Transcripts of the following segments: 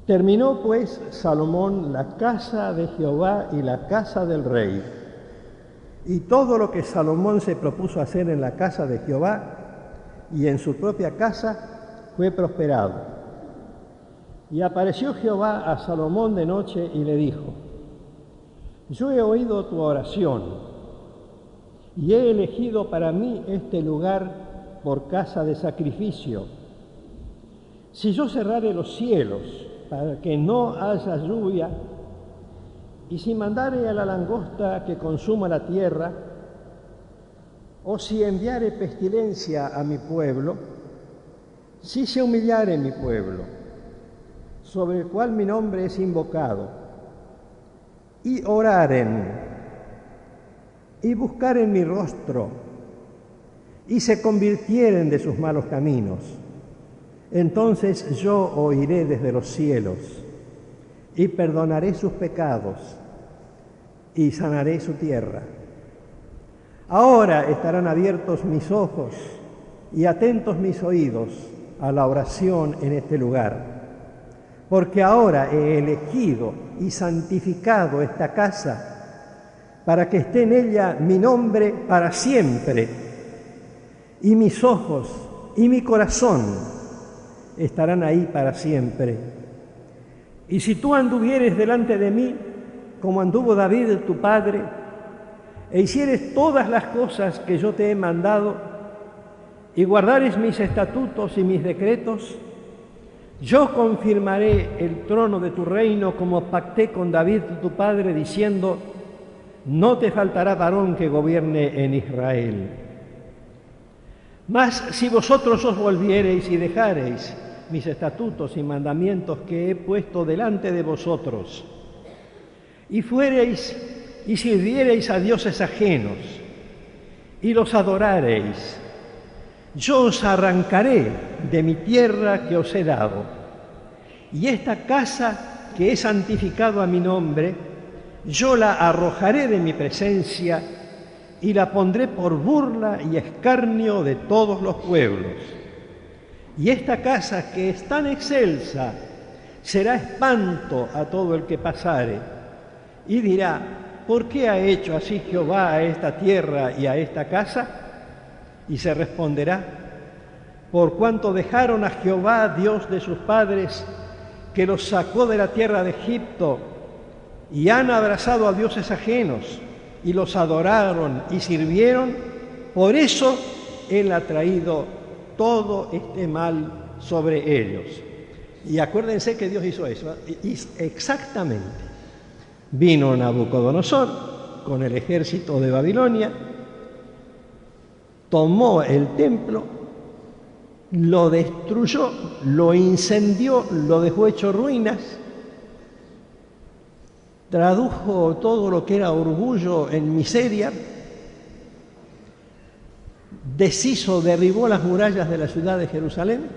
Terminó pues Salomón la casa de Jehová y la casa del rey. Y todo lo que Salomón se propuso hacer en la casa de Jehová y en su propia casa fue prosperado. Y apareció Jehová a Salomón de noche y le dijo: yo he oído tu oración y he elegido para mí este lugar por casa de sacrificio. Si yo cerrare los cielos para que no haya lluvia, y si mandare a la langosta que consuma la tierra, o si enviare pestilencia a mi pueblo, si se humillare mi pueblo, sobre el cual mi nombre es invocado, y oraren, y buscaren mi rostro, y se convirtieren de sus malos caminos, entonces yo oiré desde los cielos, y perdonaré sus pecados, y sanaré su tierra. Ahora estarán abiertos mis ojos y atentos mis oídos a la oración en este lugar, porque ahora he elegido y santificado esta casa para que esté en ella mi nombre para siempre, y mis ojos y mi corazón estarán ahí para siempre. Y si tú anduvieres delante de mí, como anduvo David tu padre, e hicieres todas las cosas que yo te he mandado, y guardares mis estatutos y mis decretos, yo confirmaré el trono de tu reino como pacté con David tu padre, diciendo: no te faltará varón que gobierne en Israel. Mas si vosotros os volviereis y dejareis mis estatutos y mandamientos que he puesto delante de vosotros, y fuereis y sirviereis a dioses ajenos, y los adorareis, yo os arrancaré de mi tierra que os he dado, y esta casa que he santificado a mi nombre, yo la arrojaré de mi presencia, y la pondré por burla y escarnio de todos los pueblos. Y esta casa que es tan excelsa será espanto a todo el que pasare, y dirá: ¿por qué ha hecho así Jehová a esta tierra y a esta casa? Y se responderá: por cuanto dejaron a Jehová, Dios de sus padres, que los sacó de la tierra de Egipto, y han abrazado a dioses ajenos, y los adoraron y sirvieron, por eso Él ha traído todo este mal sobre ellos. Y acuérdense que Dios hizo eso, exactamente. Vino Nabucodonosor con el ejército de Babilonia, tomó el templo, lo destruyó, lo incendió, lo dejó hecho ruinas, tradujo todo lo que era orgullo en miseria, deshizo, derribó las murallas de la ciudad de Jerusalén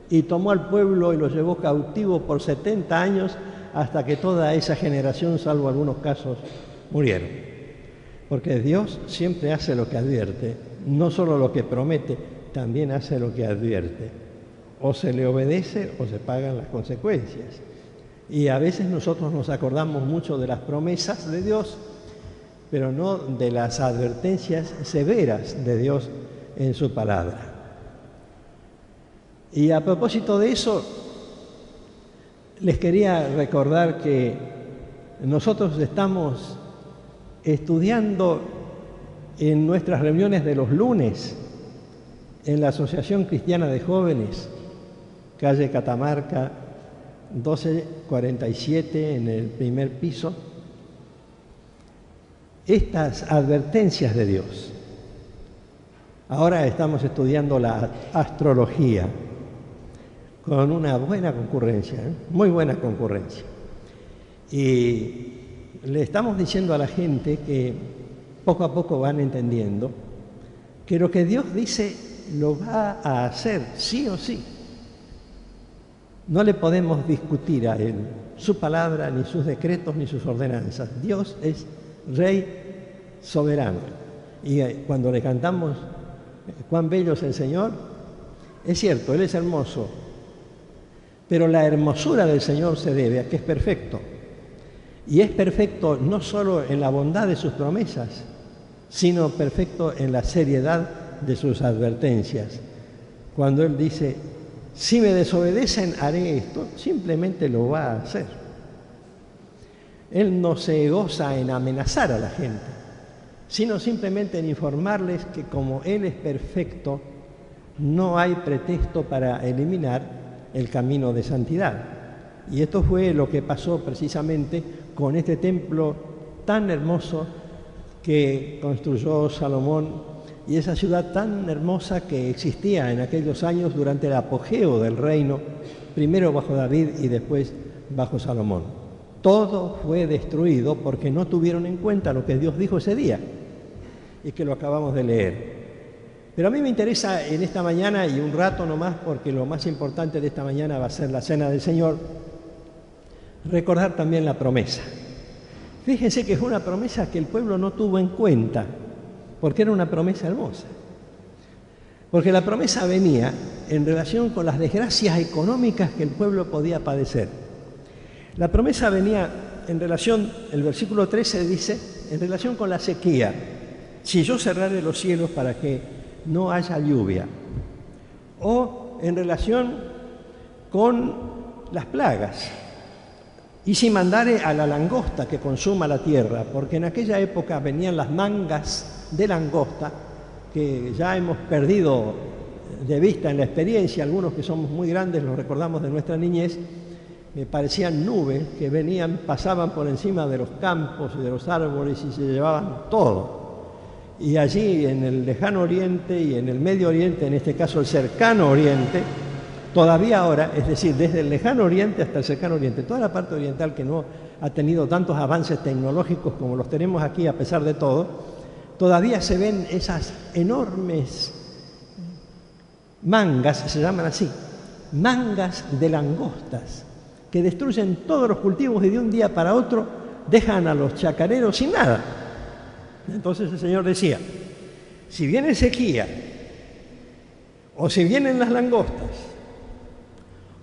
y tomó al pueblo y lo llevó cautivo por 70 años hasta que toda esa generación, salvo algunos casos, murieron. Porque Dios siempre hace lo que advierte, no solo lo que promete, también hace lo que advierte. O se le obedece o se pagan las consecuencias. Y a veces nosotros nos acordamos mucho de las promesas de Dios, pero no de las advertencias severas de Dios en su palabra. Y a propósito de eso, les quería recordar que nosotros estamos estudiando en nuestras reuniones de los lunes en la Asociación Cristiana de Jóvenes, calle Catamarca, 1247, en el primer piso, estas advertencias de Dios. Ahora estamos estudiando la astrología con una buena concurrencia, muy buena concurrencia. Y le estamos diciendo a la gente que poco a poco van entendiendo que lo que Dios dice lo va a hacer, sí o sí. No le podemos discutir a Él su palabra, ni sus decretos, ni sus ordenanzas. Dios es Rey soberano. Y cuando le cantamos cuán bello es el Señor, es cierto, Él es hermoso, Pero la hermosura del Señor se debe a que es perfecto. Y es perfecto no solo en la bondad de sus promesas, sino perfecto en la seriedad de sus advertencias. Cuando Él dice, si me desobedecen haré esto, simplemente lo va a hacer. Él no se goza en amenazar a la gente, sino simplemente en informarles que como Él es perfecto, no hay pretexto para eliminar el camino de santidad. Y esto fue lo que pasó precisamente con este templo tan hermoso que construyó Salomón y esa ciudad tan hermosa que existía en aquellos años durante el apogeo del reino, primero bajo David y después bajo Salomón. Todo fue destruido porque no tuvieron en cuenta lo que Dios dijo ese día y que lo acabamos de leer. Pero a mí me interesa en esta mañana, y un rato nomás, porque lo más importante de esta mañana va a ser la Cena del Señor, recordar también la promesa. Fíjense que fue una promesa que el pueblo no tuvo en cuenta, porque era una promesa hermosa. Porque la promesa venía en relación con las desgracias económicas que el pueblo podía padecer. La promesa venía en relación, el versículo 13 dice, en relación con la sequía. Si yo cerrare los cielos para que no haya lluvia. O en relación con las plagas. Y si mandare a la langosta que consuma la tierra, porque en aquella época venían las mangas de langosta, que ya hemos perdido de vista en la experiencia, algunos que somos muy grandes los recordamos de nuestra niñez, me parecían nubes que venían, pasaban por encima de los campos y de los árboles y se llevaban todo. Y allí en el lejano oriente y en el medio oriente, en este caso el cercano oriente, todavía ahora, es decir, desde el lejano oriente hasta el cercano oriente, toda la parte oriental que no ha tenido tantos avances tecnológicos como los tenemos aquí a pesar de todo, todavía se ven esas enormes mangas, se llaman así, mangas de langostas, que destruyen todos los cultivos y de un día para otro dejan a los chacareros sin nada. Entonces el Señor decía, si viene sequía, o si vienen las langostas,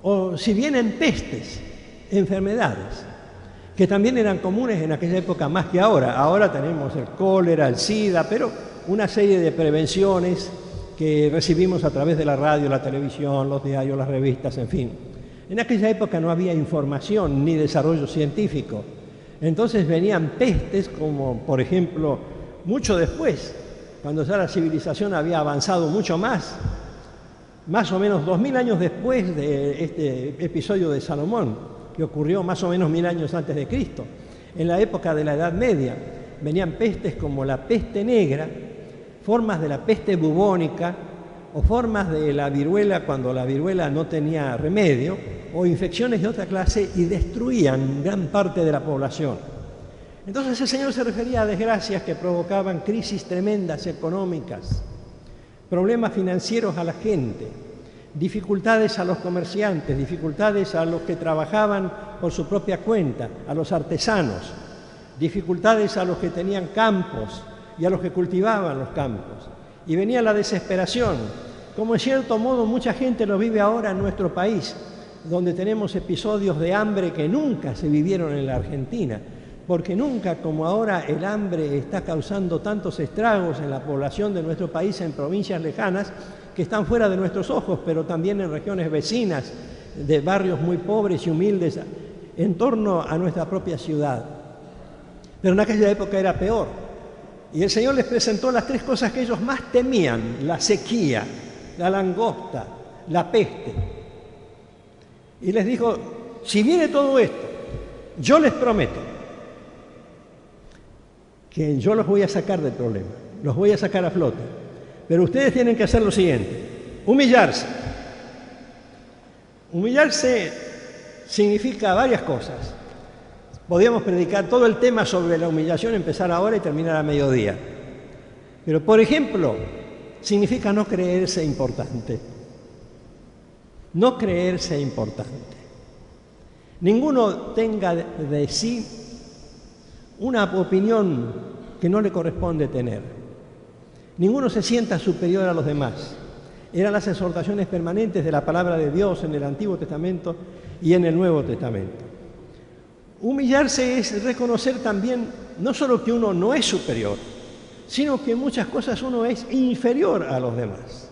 o si vienen pestes, enfermedades, que también eran comunes en aquella época más que ahora. Ahora tenemos el cólera, el SIDA, pero una serie de prevenciones que recibimos a través de la radio, la televisión, los diarios, las revistas, en fin. En aquella época no había información ni desarrollo científico. Entonces venían pestes como, por ejemplo, mucho después, cuando ya la civilización había avanzado mucho más o menos 2000 años después de este episodio de Salomón, que ocurrió más o menos 1000 años antes de Cristo. En la época de la Edad Media venían pestes como la peste negra, formas de la peste bubónica o formas de la viruela cuando la viruela no tenía remedio, o infecciones de otra clase y destruían gran parte de la población. Entonces el Señor se refería a desgracias que provocaban crisis tremendas económicas, problemas financieros a la gente, dificultades a los comerciantes, dificultades a los que trabajaban por su propia cuenta, a los artesanos, dificultades a los que tenían campos y a los que cultivaban los campos. Y venía la desesperación, como en cierto modo mucha gente lo vive ahora en nuestro país, donde tenemos episodios de hambre que nunca se vivieron en la Argentina, porque nunca como ahora el hambre está causando tantos estragos en la población de nuestro país en provincias lejanas que están fuera de nuestros ojos, pero también en regiones vecinas, de barrios muy pobres y humildes, en torno a nuestra propia ciudad. Pero en aquella época era peor. Y el Señor les presentó las tres cosas que ellos más temían: la sequía, la langosta, la peste. Y les dijo, si viene todo esto, yo les prometo que yo los voy a sacar del problema, los voy a sacar a flote. Pero ustedes tienen que hacer lo siguiente: humillarse. Humillarse significa varias cosas. Podríamos predicar todo el tema sobre la humillación, empezar ahora y terminar a mediodía. Pero, por ejemplo, significa no creerse importante. No creerse importante. Ninguno tenga de sí una opinión que no le corresponde tener. Ninguno se sienta superior a los demás. Eran las exhortaciones permanentes de la palabra de Dios en el Antiguo Testamento y en el Nuevo Testamento. Humillarse es reconocer también no solo que uno no es superior, sino que en muchas cosas uno es inferior a los demás.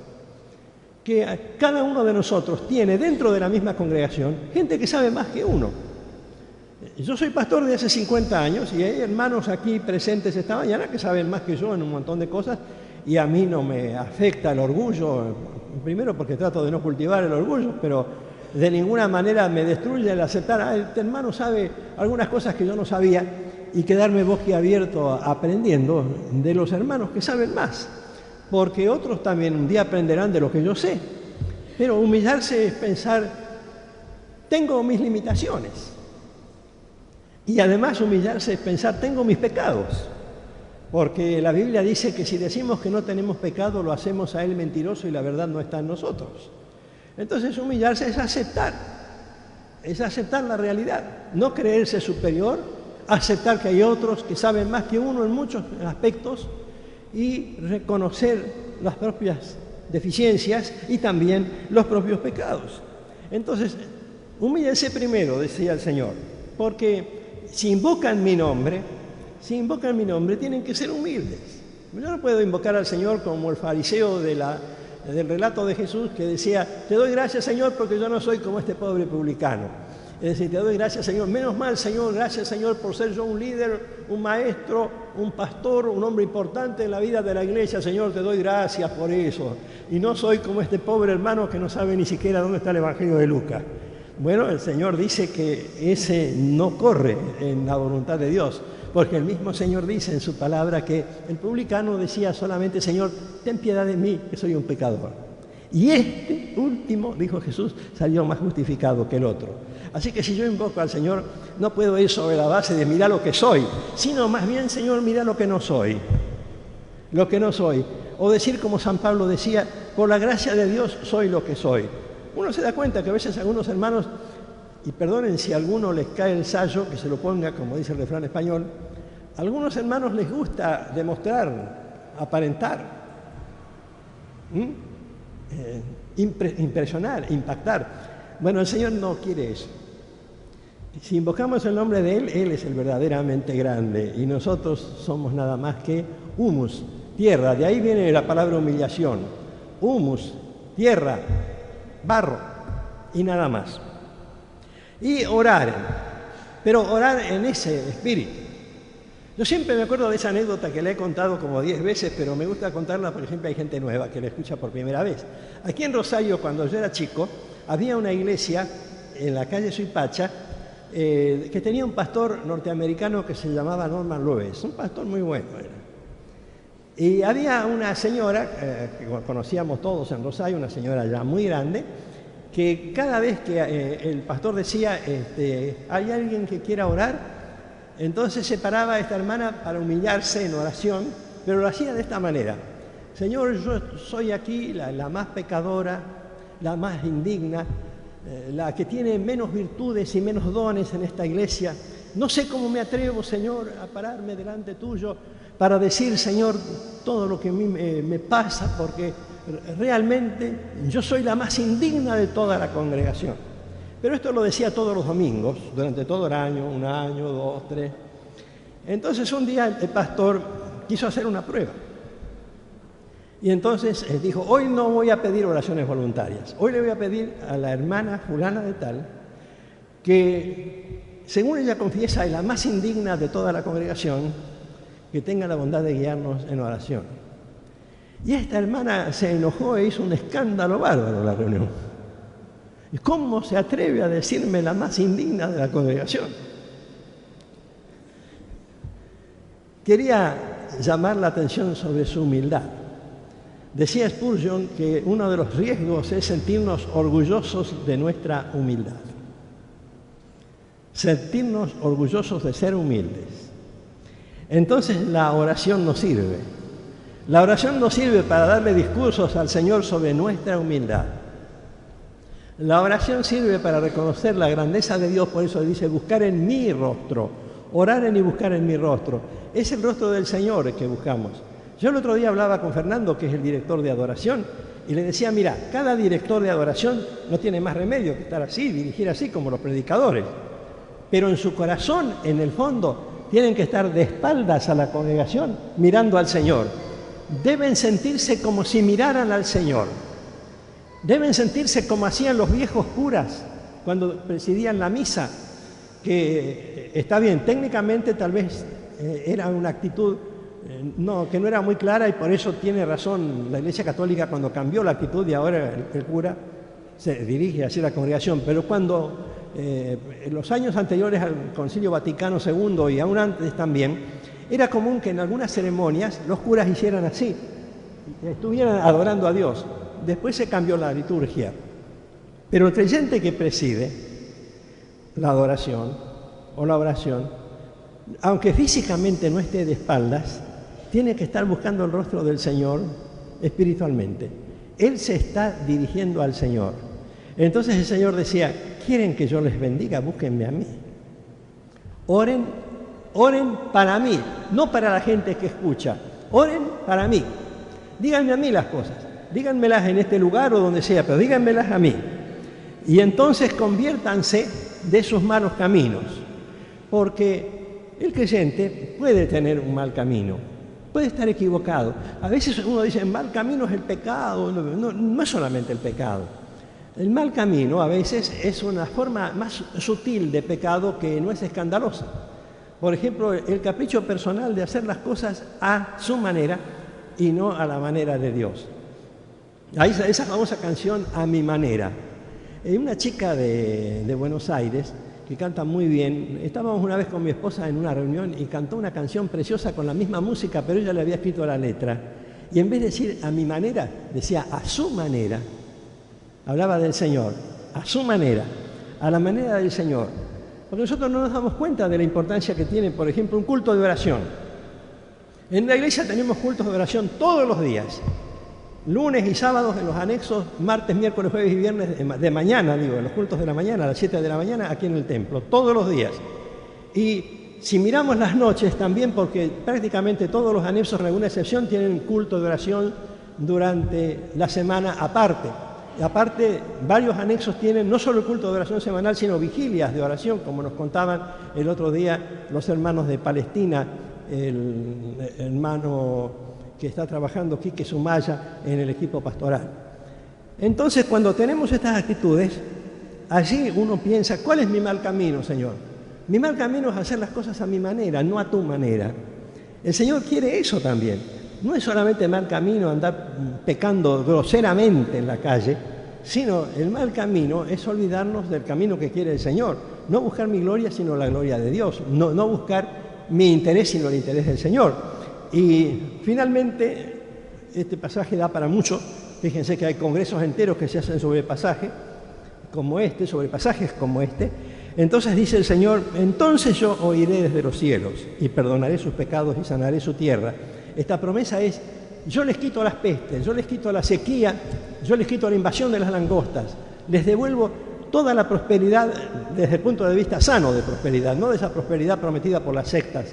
Que cada uno de nosotros tiene dentro de la misma congregación gente que sabe más que uno. Yo soy pastor de hace 50 años y hay hermanos aquí presentes esta mañana que saben más que yo en un montón de cosas y a mí no me afecta el orgullo, primero porque trato de no cultivar el orgullo, pero de ninguna manera me destruye el aceptar, este hermano sabe algunas cosas que yo no sabía y quedarme boquiabierto aprendiendo de los hermanos que saben más, porque otros también un día aprenderán de lo que yo sé. Pero humillarse es pensar, tengo mis limitaciones. Y además humillarse es pensar, tengo mis pecados. Porque la Biblia dice que si decimos que no tenemos pecado, lo hacemos a Él mentiroso y la verdad no está en nosotros. Entonces humillarse es aceptar la realidad, no creerse superior, aceptar que hay otros que saben más que uno en muchos aspectos y reconocer las propias deficiencias y también los propios pecados. Entonces, humíllense primero, decía el Señor, porque si invocan mi nombre, tienen que ser humildes. Yo no puedo invocar al Señor como el fariseo del relato de Jesús que decía, te doy gracias, Señor, porque yo no soy como este pobre publicano. Es decir, te doy gracias, Señor. Menos mal, Señor, gracias, Señor, por ser yo un líder, un maestro, un pastor, un hombre importante en la vida de la iglesia. Señor, te doy gracias por eso. Y no soy como este pobre hermano que no sabe ni siquiera dónde está el Evangelio de Lucas. Bueno, el Señor dice que ese no corre en la voluntad de Dios, porque el mismo Señor dice en su palabra que el publicano decía solamente, Señor, ten piedad de mí, que soy un pecador. Y este último, dijo Jesús, salió más justificado que el otro. Así que si yo invoco al Señor, no puedo ir sobre la base de mirar lo que soy, sino más bien, Señor, mira lo que no soy. Lo que no soy. O decir como San Pablo decía, por la gracia de Dios soy lo que soy. Uno se da cuenta que a veces algunos hermanos, y perdonen si a alguno les cae el sayo, que se lo ponga, como dice el refrán español, a algunos hermanos les gusta demostrar, aparentar, impresionar, impactar. Bueno, el Señor no quiere eso. Si invocamos el nombre de Él es el verdaderamente grande y nosotros somos nada más que humus, tierra. De ahí viene la palabra humillación. Humus, tierra, barro y nada más. Y orar, pero orar en ese espíritu. Yo siempre me acuerdo de esa anécdota que le he contado como 10 veces, pero me gusta contarla porque siempre hay gente nueva que la escucha por primera vez. Aquí en Rosario, cuando yo era chico, había una iglesia en la calle Suipacha que tenía un pastor norteamericano que se llamaba Norman Lewis, un pastor muy bueno era. Y había una señora, que conocíamos todos en Rosario, una señora ya muy grande, que cada vez que el pastor decía, ¿hay alguien que quiera orar? Entonces se paraba esta hermana para humillarse en oración, pero lo hacía de esta manera. Señor, yo soy aquí la más pecadora, la más indigna, la que tiene menos virtudes y menos dones en esta iglesia. No sé cómo me atrevo, Señor, a pararme delante tuyo para decir, Señor, todo lo que a mí me pasa, porque realmente yo soy la más indigna de toda la congregación. Pero esto lo decía todos los domingos, durante todo el año, 1 año, 2, 3. Entonces un día el pastor quiso hacer una prueba. Y entonces dijo, hoy no voy a pedir oraciones voluntarias. Hoy le voy a pedir a la hermana fulana de tal, que según ella confiesa es la más indigna de toda la congregación, que tenga la bondad de guiarnos en oración. Y esta hermana se enojó e hizo un escándalo bárbaro en la reunión. ¿Y cómo se atreve a decirme la más indigna de la congregación? Quería llamar la atención sobre su humildad. Decía Spurgeon que uno de los riesgos es sentirnos orgullosos de nuestra humildad. Sentirnos orgullosos de ser humildes. Entonces la oración no sirve. La oración no sirve para darle discursos al Señor sobre nuestra humildad. La oración sirve para reconocer la grandeza de Dios, por eso dice buscar en mi rostro, orar en y buscar en mi rostro. Es el rostro del Señor que buscamos. Yo el otro día hablaba con Fernando, que es el director de adoración, y le decía, mira, cada director de adoración no tiene más remedio que estar así, dirigir así como los predicadores. Pero en su corazón, en el fondo, tienen que estar de espaldas a la congregación mirando al Señor. Deben sentirse como si miraran al Señor. Deben sentirse como hacían los viejos curas cuando presidían la misa, que está bien, técnicamente tal vez era una actitud que no era muy clara, y por eso tiene razón la Iglesia Católica cuando cambió la actitud y ahora el cura se dirige hacia la congregación. Pero cuando en los años anteriores al Concilio Vaticano II y aún antes también, era común que en algunas ceremonias los curas hicieran así, estuvieran adorando a Dios. Después se cambió la liturgia. Pero el creyente que preside la adoración o la oración, aunque físicamente no esté de espaldas, tiene que estar buscando el rostro del Señor espiritualmente. Él se está dirigiendo al Señor. Entonces el Señor decía, ¿quieren que yo les bendiga? Búsquenme a mí. Oren para mí, no para la gente que escucha. Oren para mí. Díganme a mí las cosas. Díganmelas en este lugar o donde sea, pero díganmelas a mí. Y entonces conviértanse de sus malos caminos. Porque el creyente puede tener un mal camino, puede estar equivocado. A veces uno dice, el mal camino es el pecado. No es solamente el pecado. El mal camino a veces es una forma más sutil de pecado que no es escandalosa. Por ejemplo, el capricho personal de hacer las cosas a su manera y no a la manera de Dios. Esa famosa canción, A mi manera. Una chica de Buenos Aires que canta muy bien. Estábamos una vez con mi esposa en una reunión y cantó una canción preciosa con la misma música, pero ella le había escrito la letra. Y en vez de decir a mi manera, decía a su manera. Hablaba del Señor, a su manera, a la manera del Señor. Porque nosotros no nos damos cuenta de la importancia que tiene, por ejemplo, un culto de oración. En la iglesia tenemos cultos de oración todos los días. Lunes y sábados en los anexos, martes, miércoles, jueves y viernes de mañana, en los cultos de la mañana, a las 7 de la mañana, aquí en el templo, todos los días. Y si miramos las noches también, porque prácticamente todos los anexos, en alguna excepción, tienen culto de oración durante la semana aparte. Y aparte, varios anexos tienen no solo el culto de oración semanal, sino vigilias de oración, como nos contaban el otro día los hermanos de Palestina, el hermano que está trabajando, Quique Sumaya, en el equipo pastoral. Entonces, cuando tenemos estas actitudes, allí uno piensa, ¿cuál es mi mal camino, Señor? Mi mal camino es hacer las cosas a mi manera, no a tu manera. El Señor quiere eso también. No es solamente mal camino andar pecando groseramente en la calle, sino el mal camino es olvidarnos del camino que quiere el Señor. No buscar mi gloria, sino la gloria de Dios. No buscar mi interés, sino el interés del Señor. Y finalmente, este pasaje da para mucho. Fíjense que hay congresos enteros que se hacen sobre pasajes como este. Entonces dice el Señor, entonces yo oiré desde los cielos y perdonaré sus pecados y sanaré su tierra. Esta promesa es, yo les quito las pestes, yo les quito la sequía, yo les quito la invasión de las langostas, les devuelvo toda la prosperidad desde el punto de vista sano de prosperidad, no de esa prosperidad prometida por las sectas.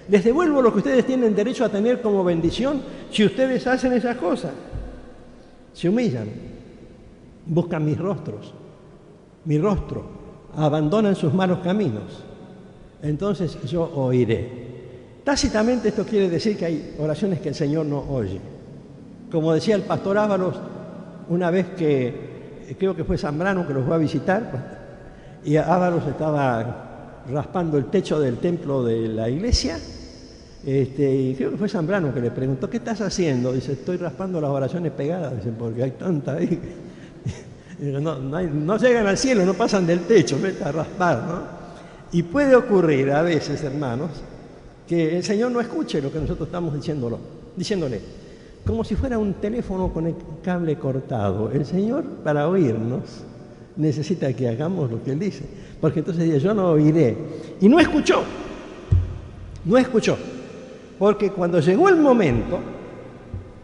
Les devuelvo lo que ustedes tienen derecho a tener como bendición si ustedes hacen esas cosas. Se humillan, buscan mi rostro, abandonan sus malos caminos. Entonces yo oiré. Tácitamente esto quiere decir que hay oraciones que el Señor no oye. Como decía el pastor Ábalos, una vez que, creo que fue Zambrano que los fue a visitar, y Ábalos estaba raspando el techo del templo de la iglesia, y creo que fue Zambrano que le preguntó, ¿qué estás haciendo? Dice, estoy raspando las oraciones pegadas, dice, porque hay tanta ahí. No llegan al cielo, no pasan del techo, vete a raspar, ¿no? Y puede ocurrir a veces, hermanos, que el Señor no escuche lo que nosotros estamos diciéndole, como si fuera un teléfono con el cable cortado. El Señor, para oírnos, necesita que hagamos lo que Él dice, porque entonces dice, yo no oiré. Y no escuchó, porque cuando llegó el momento,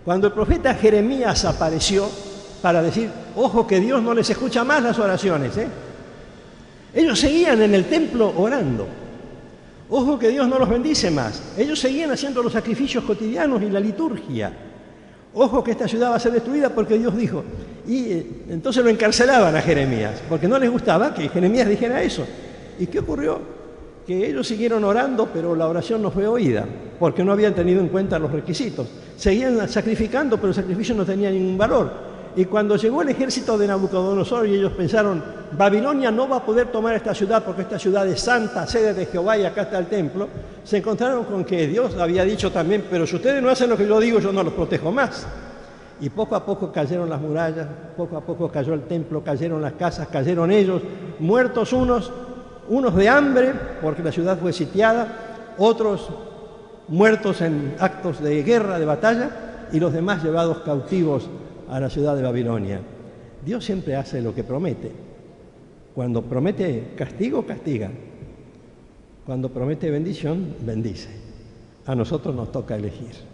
cuando el profeta Jeremías apareció para decir, ojo que Dios no les escucha más las oraciones, ellos seguían en el templo orando. Ojo que Dios no los bendice más. Ellos seguían haciendo los sacrificios cotidianos y la liturgia. Ojo que esta ciudad va a ser destruida porque Dios dijo. Y entonces lo encarcelaban a Jeremías, porque no les gustaba que Jeremías dijera eso. ¿Y qué ocurrió? Que ellos siguieron orando, pero la oración no fue oída, porque no habían tenido en cuenta los requisitos. Seguían sacrificando, pero el sacrificio no tenía ningún valor. Y cuando llegó el ejército de Nabucodonosor y ellos pensaron, Babilonia no va a poder tomar esta ciudad porque esta ciudad es santa, sede de Jehová y acá está el templo, se encontraron con que Dios había dicho también, pero si ustedes no hacen lo que yo digo, yo no los protejo más. Y poco a poco cayeron las murallas, poco a poco cayó el templo, cayeron las casas, cayeron ellos, muertos unos de hambre, porque la ciudad fue sitiada, otros muertos en actos de guerra, de batalla, y los demás llevados cautivos a la ciudad de Babilonia. Dios siempre hace lo que promete. Cuando promete castigo, castiga. Cuando promete bendición, bendice. A nosotros nos toca elegir.